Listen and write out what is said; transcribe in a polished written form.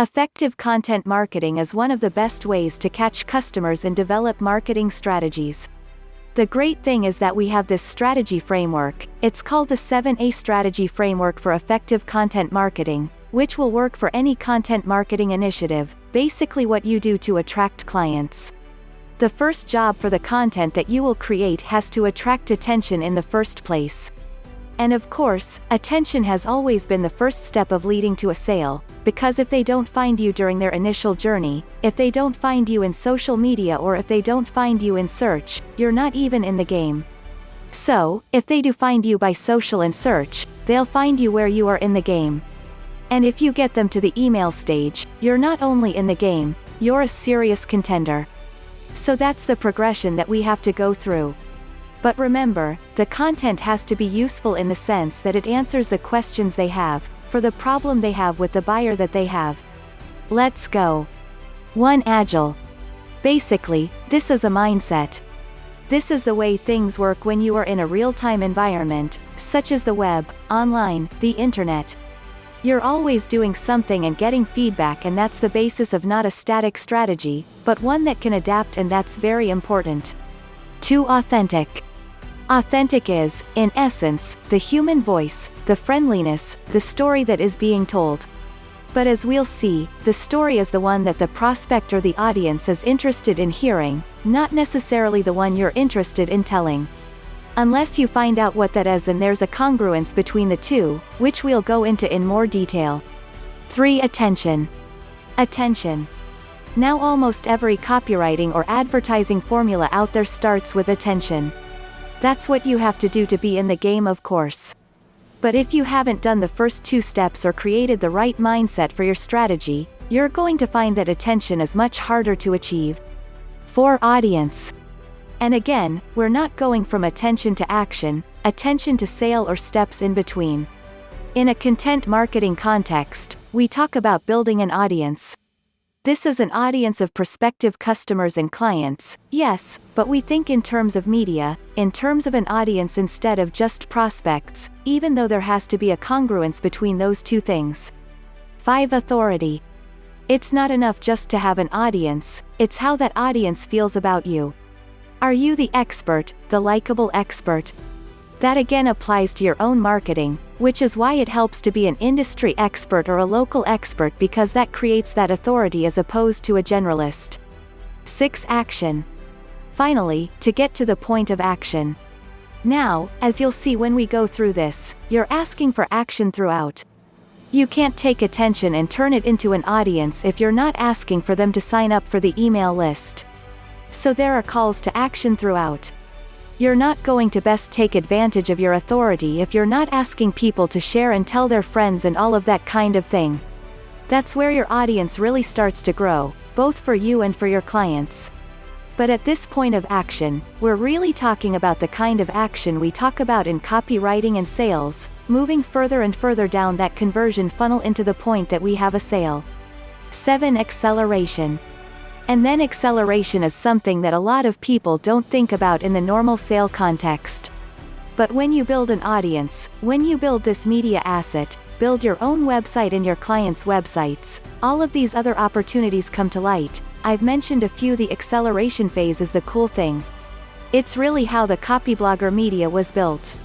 Effective content marketing is one of the best ways to catch customers and develop marketing strategies. The great thing is that we have this strategy framework. It's called the 7A Strategy Framework for Effective Content Marketing, which will work for any content marketing initiative, basically what you do to attract clients. The first job for the content that you will create has to attract attention in the first place. And of course, attention has always been the first step of leading to a sale, because if they don't find you during their initial journey, if they don't find you in social media or if they don't find you in search, you're not even in the game. So, if they do find you by social and search, they'll find you where you are in the game. And if you get them to the email stage, you're not only in the game, you're a serious contender. So that's the progression that we have to go through. But remember, the content has to be useful in the sense that it answers the questions they have, for the problem they have with the buyer that they have. Let's go. 1. Agile. Basically, this is a mindset. This is the way things work when you are in a real-time environment, such as the web, online, the internet. You're always doing something and getting feedback, and that's the basis of not a static strategy, but one that can adapt, and that's very important. 2. Authentic. Authentic is, in essence, the human voice, the friendliness, the story that is being told. But as we'll see, the story is the one that the prospect or the audience is interested in hearing, not necessarily the one you're interested in telling. Unless you find out what that is, and there's a congruence between the two, which we'll go into in more detail. 3. Attention. Attention. Now almost every copywriting or advertising formula out there starts with attention. That's what you have to do to be in the game, of course. But if you haven't done the first 2 steps or created the right mindset for your strategy, you're going to find that attention is much harder to achieve. 4. Audience. And again, we're not going from attention to action, attention to sale, or steps in between. In a content marketing context, we talk about building an audience. This is an audience of prospective customers and clients, yes, but we think in terms of media, in terms of an audience instead of just prospects, even though there has to be a congruence between those two things. 5. Authority. It's not enough just to have an audience, it's how that audience feels about you. Are you the expert, the likable expert? That again applies to your own marketing, which is why it helps to be an industry expert or a local expert, because that creates that authority as opposed to a generalist. 6. Action. Finally, to get to the point of action. Now, as you'll see when we go through this, you're asking for action throughout. You can't take attention and turn it into an audience if you're not asking for them to sign up for the email list. So there are calls to action throughout. You're not going to best take advantage of your authority if you're not asking people to share and tell their friends and all of that kind of thing. That's where your audience really starts to grow, both for you and for your clients. But at this point of action, we're really talking about the kind of action we talk about in copywriting and sales, moving further and further down that conversion funnel into the point that we have a sale. 7. Acceleration. And then acceleration is something that a lot of people don't think about in the normal sale context. But when you build an audience, when you build this media asset, build your own website and your clients' websites, all of these other opportunities come to light. I've mentioned a few. The acceleration phase is the cool thing. It's really how the copyblogger media was built.